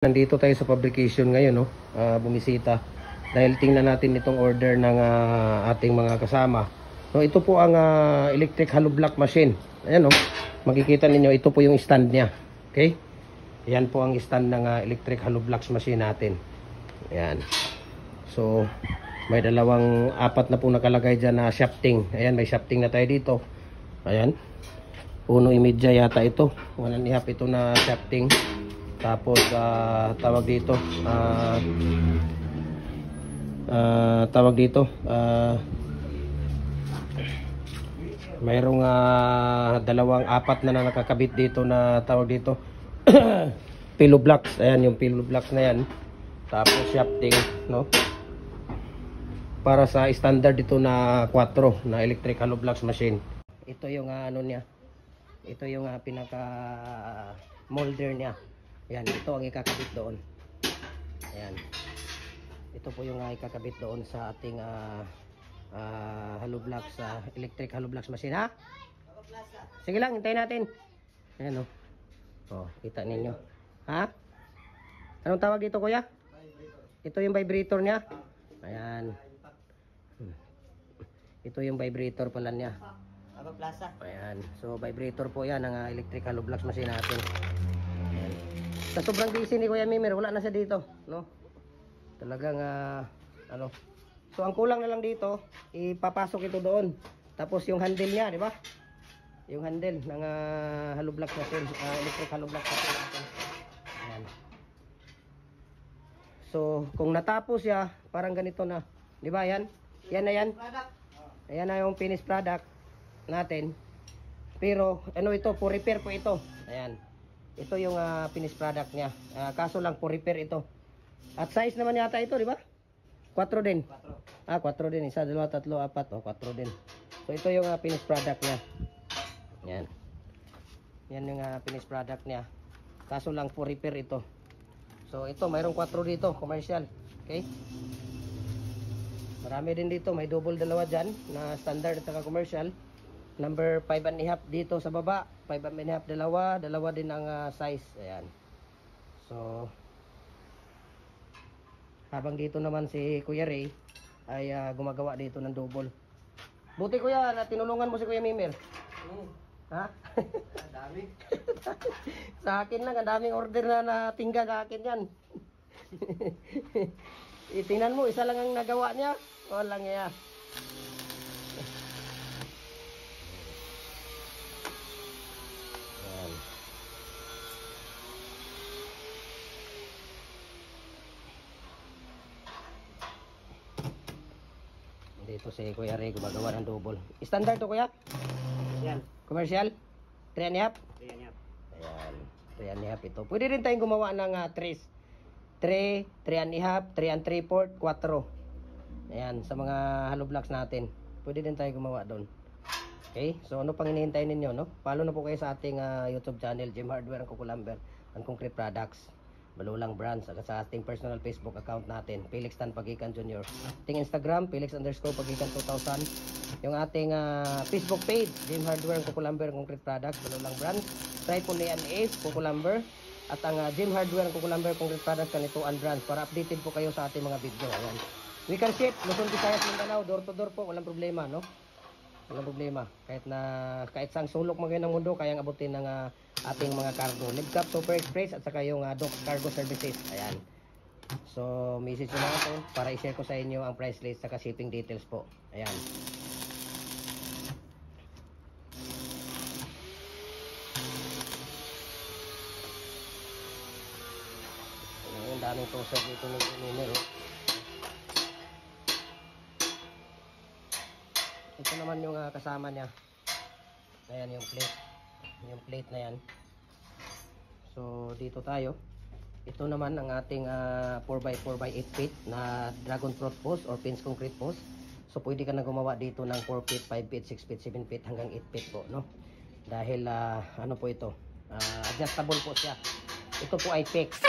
Nandito tayo sa fabrication ngayon, no? Bumisita. Dahil tingnan natin itong order ng ating mga kasama. No, ito po ang electric hollow block machine. Ayan, no? Makikita ninyo, ito po yung stand niya. Okay? Ayan po ang stand ng electric hollow blocks machine natin. Ayan. So, may apat na po nakalagay dyan na shafting. Ayan, may shafting na tayo dito. Ayan. 1.5 yata ito. 1.5 ito na shafting. Tapos tawag dito mayroong apat na nakakabit dito na tawag dito pillow blocks. Ayan yung pillow blocks na yan. Tapos shafting, no? Para sa standard dito na 4 na electric hollow blocks machine. Ito yung ano niya. Ito yung pinaka molder niya. Ayan, ito ang ikakabit doon. Ayan. Ito po yung ikakabit doon sa ating hollow blocks, electric hollow blocks machine, ha? Sige lang, hintayin natin. Ayan, o. Oh, kita ninyo. Ha? Anong tawag dito, kuya? Ito yung vibrator niya. Ayan. Ito yung vibrator pala niya. Ayan. So, vibrator po yan ang electric hollow blocks machine natin. Sa sobrang busy ni Kuya Mimir, wala na siya dito, no? Talagang ano. So ang kulang na lang dito, ipapasok ito doon. Tapos yung handle niya, di ba? Yung handle ng hollow block machine, electric hollow block machine. Ayan. So kung natapos siya, parang ganito na. Di ba yan? Yan na yan. Ayan na yung finished product natin. Pero ano ito, for repair po ito. Ayan. Ito yung finished product niya. Kaso lang for repair ito. At size naman yata ito, di ba? 4 din. 4 din. 1, 2, 3, 4. 4 din. So ito yung finished product niya. Yan. Yan yung finished product niya. Kaso lang for repair ito. So ito, mayroong 4 dito, commercial. Okay? Marami din dito. May double dalawa dyan na standard at commercial. Number 5.5 dito sa baba. 5.5 dalawa din ang size. Ayan. So habang dito naman si Kuya Ray ay gumagawa dito ng double. Buti kuya na tinulungan mo si Kuya Mimir. Ha? Ang dami. Sa akin lang, ang daming order na natingga sa akin yan. Tingnan mo, isa lang ang nagawa niya. Walang iya. Dito si Kuya Ray gumagawa ng double. Standard to kuya? Yan. Commercial? 3.5? 3.5. Ayan. 3.5 ito. Pwede rin tayong gumawa ng 3, 3.5, 3 and 3/4, 4. Ayan. Sa mga hollow blocks natin. Pwede din tayo gumawa doon. Okay? So ano pang hinihintay ninyo, no? Follow na po kayo sa ating YouTube channel, Gem Hardware and Kukulamber and Concrete Products. Balulang Brands at sa ating personal Facebook account natin, Felix Tan Pagikan Jr. Ating Instagram, Felix_Pagikan 2000. Yung ating Facebook page, Gem Hardware, Kukulamber, Concrete Products, Balulang Brands. Triple A and Ace, Kukulamber. At ang Gem Hardware, Kukulamber, Concrete Products, Kanituan Brands. Para updated po kayo sa ating mga video. Ayan. We can ship, Luzon, Visayas, Mindanao, door to door po, walang problema, no? Walang problema. Kahit sang sulok mo ng mundo, kayang abutin ng ating mga cargo. Libcap, Super Express, at saka yung Dock Cargo Services. Ayan. So, message nyo lang ako para i-share ko sa inyo ang price list saka shipping details po. Ayan. Ayan, daming toaster dito ng numero. Ito naman yung kasama niya. Ayan yung plate. Yung plate na yan. So dito tayo. Ito naman ang ating 4x4x8 feet na dragon fruit post or pins concrete post. So pwede ka na gumawa dito ng 4 feet, 5 feet, 6 feet, 7 feet hanggang 8 feet po, no? Dahil ano po ito? Adjustable po siya. Ito po ay fixed.